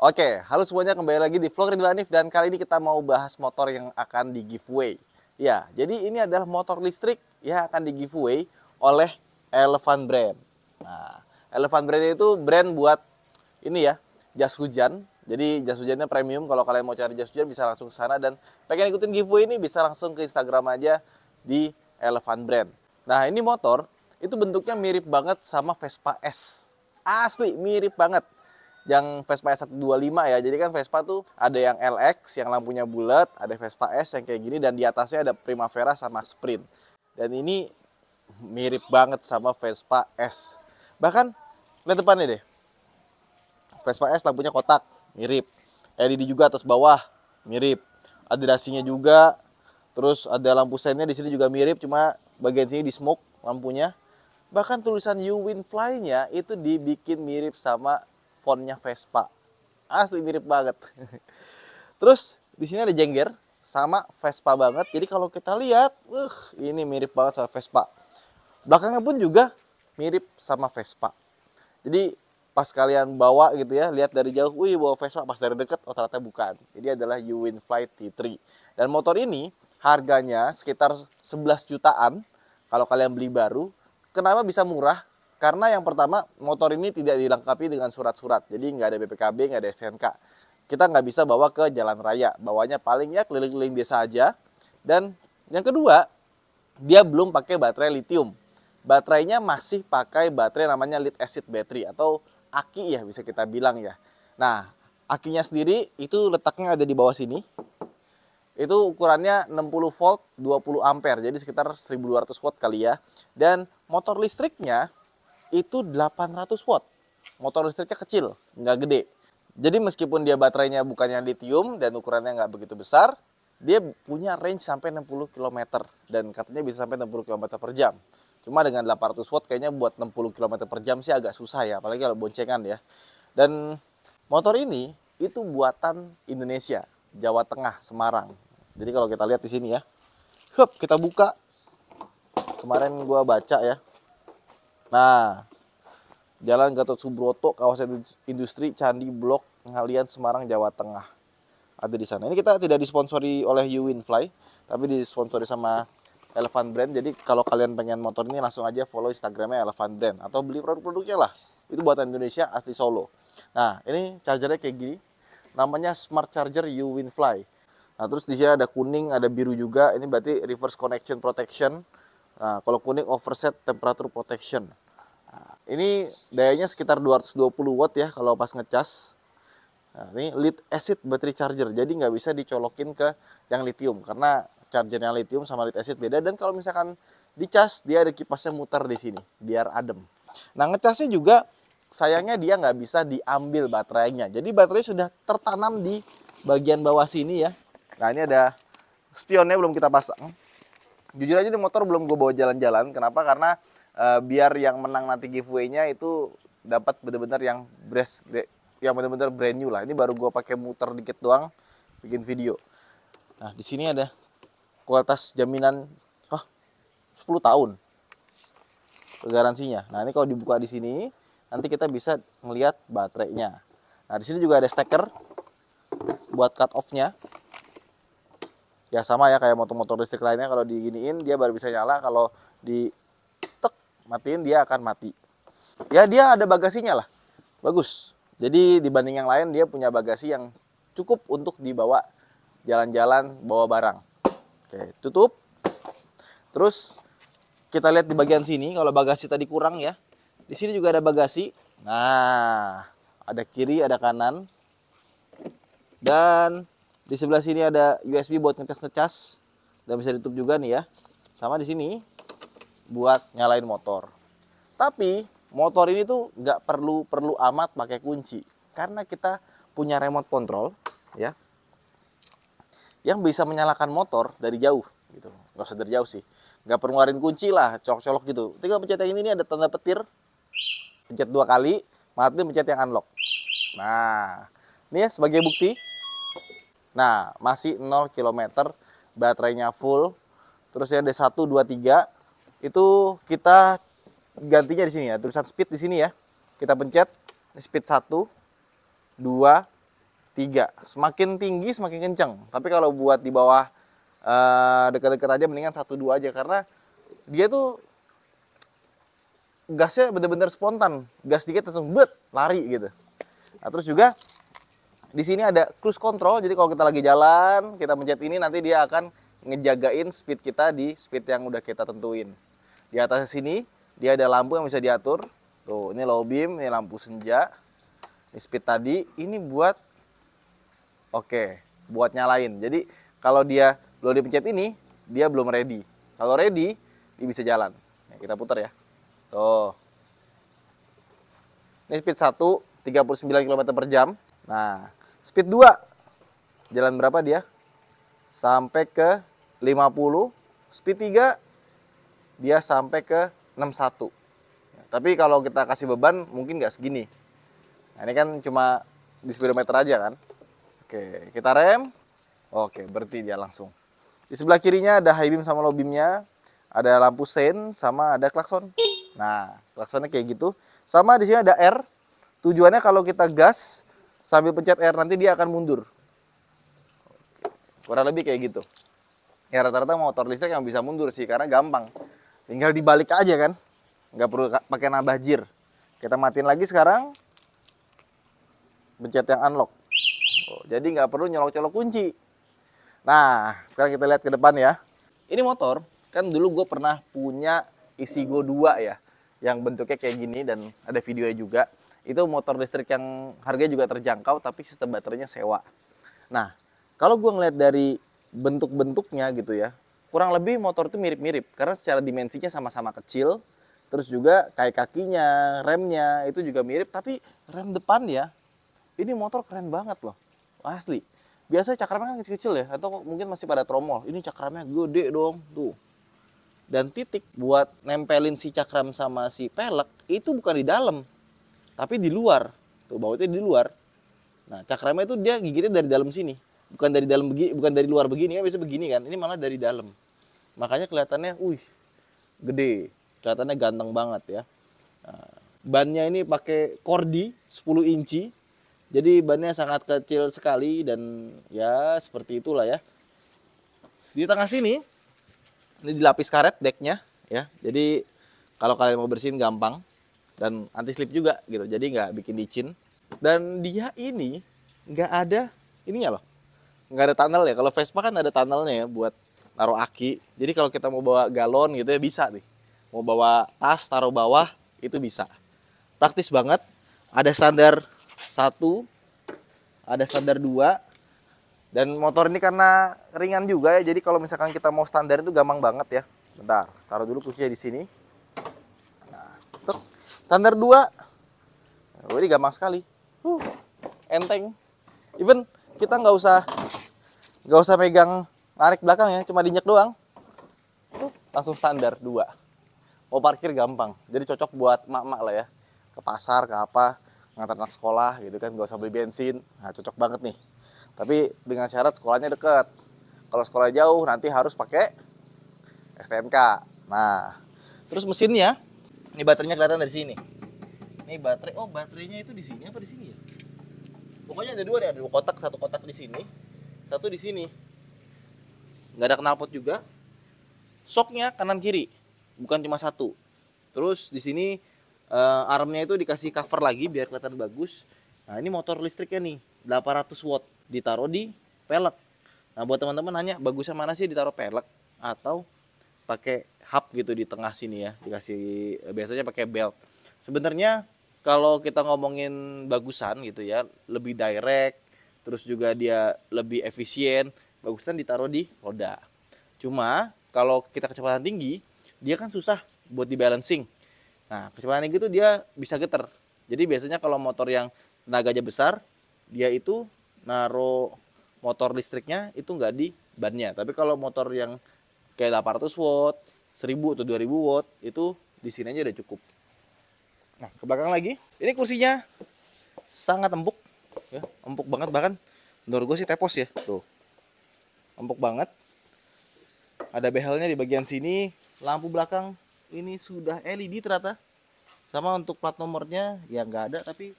Oke, halo semuanya, kembali lagi di vlog Ridwan Hanif dan kali ini kita mau bahas motor yang akan di giveaway. Ya, jadi ini adalah motor listrik yang akan di giveaway oleh Elephant Brand. Nah, Elephant Brand itu brand buat ini ya, jas hujan. Jadi jas hujannya premium. Kalau kalian mau cari jas hujan bisa langsung ke sana, dan pengen ikutin giveaway ini bisa langsung ke Instagram aja di Elephant Brand. Nah, ini motor itu bentuknya mirip banget sama Vespa S. Asli mirip banget yang Vespa S125 ya. Jadi kan Vespa tuh ada yang LX yang lampunya bulat, ada Vespa S yang kayak gini, dan di atasnya ada Primavera sama Sprint. Dan ini mirip banget sama Vespa S. Bahkan lihat depannya deh. Vespa S lampunya kotak, mirip. LED juga atas bawah, mirip. Ada dasinya juga. Terus ada lampu sennya di sini juga mirip, cuma bagian sini di smoke lampunya. Bahkan tulisan You Win Fly-nya itu dibikin mirip sama fontnya Vespa. Asli mirip banget. Terus di sini ada jengger sama Vespa banget. Jadi kalau kita lihat, ini mirip banget sama Vespa. Belakangnya pun juga mirip sama Vespa. Jadi pas kalian bawa gitu ya, lihat dari jauh, wih bawa Vespa, pas dari dekat, oh ternyata bukan. Jadi adalah You Win Fly T3. Dan motor ini harganya sekitar 11 jutaan kalau kalian beli baru. Kenapa bisa murah? Karena yang pertama, motor ini tidak dilengkapi dengan surat-surat. Jadi nggak ada BPKB, nggak ada STNK. Kita nggak bisa bawa ke jalan raya. Bawanya paling ya keliling-keliling desa aja. Dan yang kedua, dia belum pakai baterai lithium. Baterainya masih pakai baterai namanya lead acid battery atau aki ya, bisa kita bilang ya. Nah, akinya sendiri itu letaknya ada di bawah sini. Itu ukurannya 60 volt 20 ampere, jadi sekitar 1200 watt kali ya. Dan motor listriknya itu 800 watt. Motor listriknya kecil, nggak gede. Jadi meskipun dia baterainya bukannya lithium dan ukurannya nggak begitu besar, dia punya range sampai 60 km. Dan katanya bisa sampai 60 km per jam. Cuma dengan 800 watt kayaknya buat 60 km per jam sih agak susah ya, apalagi kalau boncengan ya. Dan motor ini itu buatan Indonesia, Jawa Tengah, Semarang. Jadi kalau kita lihat di sini ya, kita buka. Kemarin gua baca ya. Nah, Jalan Gatot Subroto, kawasan industri Candi Blok, Ngalian, Semarang, Jawa Tengah. Ada di sana. Ini kita tidak disponsori oleh You Win Fly, tapi disponsori sama Elephant Brand. Jadi kalau kalian pengen motor ini langsung aja follow Instagramnya Elephant Brand atau beli produk-produknya lah. Itu buatan Indonesia, asli Solo. Nah, ini chargernya kayak gini. Namanya Smart Charger You Win Fly. Nah, terus di sini ada kuning, ada biru juga. Ini berarti reverse connection protection. Nah, kalau kuning overset temperature protection. Nah, ini dayanya sekitar 220 watt ya kalau pas ngecas. Nah, ini lead acid battery charger, jadi nggak bisa dicolokin ke yang lithium karena chargernya lithium sama lead acid beda. Dan kalau misalkan dicas, dia ada kipasnya muter di sini biar adem. Nah, ngecasnya juga sayangnya dia nggak bisa diambil baterainya, jadi baterai sudah tertanam di bagian bawah sini ya. Nah, ini ada spionnya belum kita pasang. Jujur aja, di motor belum gue bawa jalan-jalan. Kenapa? Karena biar yang menang nanti giveaway-nya itu dapat bener-bener yang bener-bener brand new lah. Ini baru gue pakai muter dikit doang bikin video. Nah, di sini ada kualitas jaminan 10 tahun garansinya. Nah, ini kalau dibuka di sini nanti kita bisa melihat baterainya. Nah, di sini juga ada steker buat cut off-nya. Ya sama ya kayak motor-motor listrik lainnya, kalau diginiin dia baru bisa nyala, kalau di matiin dia akan mati. Ya dia ada bagasinya lah, bagus. Jadi dibanding yang lain dia punya bagasi yang cukup untuk dibawa jalan-jalan, bawa barang. Oke, tutup. Terus kita lihat di bagian sini, kalau bagasi tadi kurang ya, di sini juga ada bagasi. Nah, ada kiri, ada kanan, dan di sebelah sini ada USB buat ngecas-ngecas, dan bisa ditutup juga nih ya. Sama di sini buat nyalain motor. Tapi motor ini tuh nggak perlu amat pakai kunci, karena kita punya remote control ya, yang bisa menyalakan motor dari jauh gitu. Nggak usah dari jauh sih, nggak perlu ngeluarin kunci lah, colok-colok gitu. Tinggal pencet yang ini ada tanda petir, pencet 2 kali, mati, pencet yang unlock. Nah, ini ya sebagai bukti. Nah, masih 0 km, baterainya full. Terus ya ada 1, 2, 3. Itu kita gantinya di sini ya, tulisan speed di sini ya. Kita pencet, ini speed 1, 2, 3. Semakin tinggi semakin kenceng. Tapi kalau buat di bawah dekat-dekat aja mendingan 1 2 aja, karena dia tuh gasnya bener-bener spontan. Gas dikit langsung lari gitu. Nah, terus juga di sini ada cruise control. Jadi kalau kita lagi jalan, kita pencet ini nanti dia akan ngejagain speed kita di speed yang udah kita tentuin. Di atas sini dia ada lampu yang bisa diatur. Tuh, ini low beam, ini lampu senja. Ini speed tadi, ini buat buat nyalain. Jadi kalau dia belum dipencet ini, dia belum ready. Kalau ready, dia bisa jalan. Nah, kita putar ya. Tuh. Ini speed 1, 39 km per jam. Nah, speed 2, jalan berapa dia? Sampai ke 50. Speed 3, dia sampai ke 61. Tapi kalau kita kasih beban, mungkin nggak segini. Nah, ini kan cuma di speedometer aja kan. Oke, kita rem. Oke, berhenti dia langsung. Di sebelah kirinya ada high beam sama low beamnya. Ada lampu sein sama ada klakson. Nah, klaksonnya kayak gitu. Sama di sini ada R. Tujuannya kalau kita gas sambil pencet R nanti dia akan mundur. Kurang lebih kayak gitu. Ya rata-rata motor listrik yang bisa mundur sih karena gampang. Tinggal dibalik aja kan. Nggak perlu pakai nambah jir. Kita matiin lagi sekarang. Pencet yang unlock. Jadi nggak perlu nyolok-colok kunci. Nah, sekarang kita lihat ke depan ya. Ini motor, kan dulu gue pernah punya Isigo 2 ya. Yang bentuknya kayak gini dan ada videonya juga. Itu motor listrik yang harganya juga terjangkau tapi sistem baterainya sewa. Nah, kalau gue ngeliat dari bentuk-bentuknya gitu ya, kurang lebih motor itu mirip-mirip. Karena secara dimensinya sama-sama kecil. Terus juga kayak kakinya, remnya itu juga mirip. Tapi rem depan ya, ini motor keren banget loh. Asli. Biasanya cakramnya kan kecil-kecil ya. Atau mungkin masih pada tromol. Ini cakramnya gede dong. Tuh. Dan titik buat nempelin si cakram sama si pelek itu bukan di dalam. Tapi di luar. Tuh bautnya di luar. Nah cakramnya itu dia gigitnya dari dalam sini. Bukan dari dalam begini, bukan dari luar begini kan. Biasanya begini kan. Ini malah dari dalam. Makanya kelihatannya gede. Kelihatannya ganteng banget ya. Nah, bannya ini pakai Cordi 10 inci. Jadi bannya sangat kecil sekali dan ya seperti itulah ya. Di tengah sini ini dilapis karet decknya ya. Jadi kalau kalian mau bersihin gampang dan anti slip juga gitu. Jadi nggak bikin licin. Dan dia ini nggak ada ininya loh. Nggak ada tunnel ya. Kalau Vespa kan ada tunnelnya ya buat naruh aki. Jadi kalau kita mau bawa galon gitu ya bisa nih. Mau bawa tas taruh bawah itu bisa. Praktis banget. Ada standar 1, ada standar 2, dan motor ini karena ringan juga ya, jadi kalau misalkan kita mau standar itu gampang banget ya. Bentar, taruh dulu kuncinya di sini. Nah, standar 2, ini gampang sekali, enteng. Even kita nggak usah pegang narik belakang ya, cuma diinjek doang, langsung standar 2. Mau parkir gampang, jadi cocok buat emak-emak lah ya, ke pasar ke apa. Ngantar anak sekolah gitu kan, gak usah beli bensin. Nah cocok banget nih. Tapi dengan syarat sekolahnya deket. Kalau sekolah jauh nanti harus pakai STNK. Nah terus mesinnya, ini baterainya kelihatan dari sini. Ini baterai, baterainya itu di sini apa di sini ya? Pokoknya ada 2 deh, ada 2 kotak, 1 kotak di sini, 1 di sini. Nggak ada knalpot juga. Shocknya kanan kiri, bukan cuma 1. Terus di sini armnya itu dikasih cover lagi biar kelihatan bagus. Nah ini motor listriknya nih 800 watt ditaruh di pelek. Nah buat teman-teman nanya bagusnya mana sih ditaruh pelek atau pakai hub gitu di tengah sini ya, dikasih biasanya pakai belt. Sebenarnya kalau kita ngomongin bagusan gitu ya, lebih direct, terus juga dia lebih efisien, bagusan ditaruh di roda. Cuma kalau kita kecepatan tinggi dia kan susah buat di balancing. Nah, kecepatan gitu dia bisa geter. Jadi biasanya kalau motor yang tenaganya besar, dia itu naruh motor listriknya itu nggak di bannya. Tapi kalau motor yang kayak 800 watt, 1000 atau 2000 watt, itu di sini aja udah cukup. Nah, ke belakang lagi. Ini kursinya sangat empuk. Ya, empuk banget, bahkan menurut gue sih tepos ya. Tuh, empuk banget. Ada behelnya di bagian sini. Lampu belakang ini sudah LED ternyata. Sama untuk plat nomornya ya nggak ada, tapi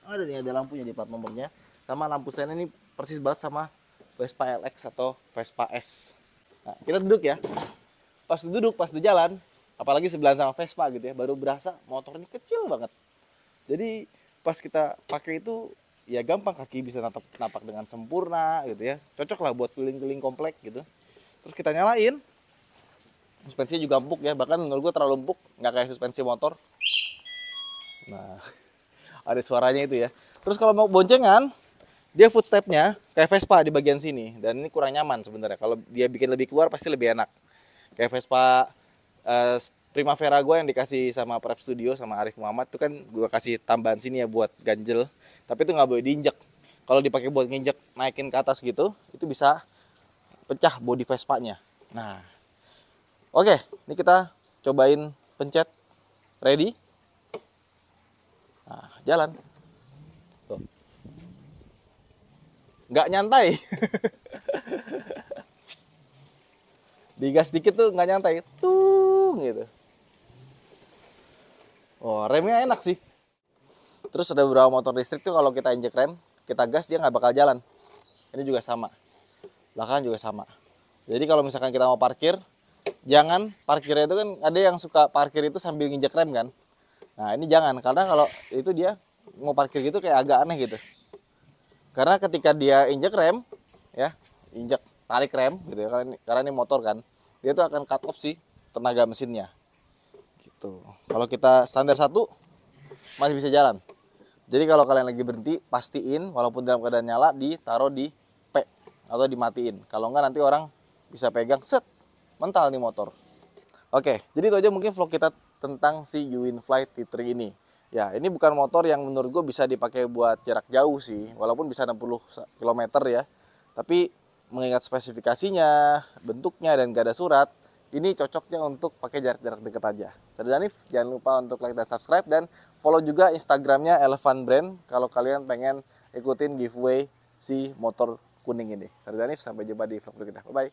Ada nih, ada lampunya di plat nomornya. Sama lampu sen ini persis banget sama Vespa LX atau Vespa S. Nah, kita duduk ya. Pas di jalan, apalagi sebelahan sama Vespa gitu ya, baru berasa motor ini kecil banget. Jadi pas kita pakai itu ya gampang, kaki bisa napak dengan sempurna gitu ya. Cocok lah buat keliling-keliling komplek gitu. Terus kita nyalain, suspensinya juga empuk ya, bahkan menurut gue terlalu empuk, nggak kayak suspensi motor. Nah, ada suaranya itu ya. Terus kalau mau boncengan, dia footstepnya kayak Vespa di bagian sini, dan ini kurang nyaman sebenarnya. Kalau dia bikin lebih keluar pasti lebih enak. Kayak Vespa Primavera gue yang dikasih sama Prep Studio sama Arif Muhammad itu kan gue kasih tambahan sini ya buat ganjel, tapi itu nggak boleh diinjek. Kalau dipakai buat nginjek naikin ke atas gitu, itu bisa pecah bodi Vespanya. Nah, oke, ini kita cobain pencet ready. Nah, jalan. Tuh. Nggak nyantai. Digas dikit tuh nggak nyantai. Tung gitu. Oh, remnya enak sih. Terus ada beberapa motor listrik tuh kalau kita injek rem, kita gas dia nggak bakal jalan. Ini juga sama. Belakang juga sama. Jadi kalau misalkan kita mau parkir, jangan parkirnya itu kan ada yang suka parkir itu sambil nginjek rem kan. Nah ini jangan, karena kalau itu dia mau parkir gitu kayak agak aneh gitu. Karena ketika dia injek rem, ya injek tarik rem gitu ya, karena ini motor kan, dia tuh akan cut off sih tenaga mesinnya. Gitu. Kalau kita standar 1 masih bisa jalan. Jadi kalau kalian lagi berhenti, pastiin walaupun dalam keadaan nyala ditaruh di P atau dimatiin. Kalau enggak nanti orang bisa pegang set, mental nih motor. Oke, jadi itu aja mungkin vlog kita tentang si Uwin-Fly T3 ini. Ya, ini bukan motor yang menurut gue bisa dipakai buat jarak jauh sih, walaupun bisa 60 km ya. Tapi mengingat spesifikasinya, bentuknya, dan gak ada surat, ini cocoknya untuk pakai jarak-jarak dekat aja. Saya Danif, jangan lupa untuk like dan subscribe, dan follow juga Instagramnya Elephant Brand kalau kalian pengen ikutin giveaway si motor kuning ini. Saya Danif, sampai jumpa di vlog berikutnya. Bye-bye.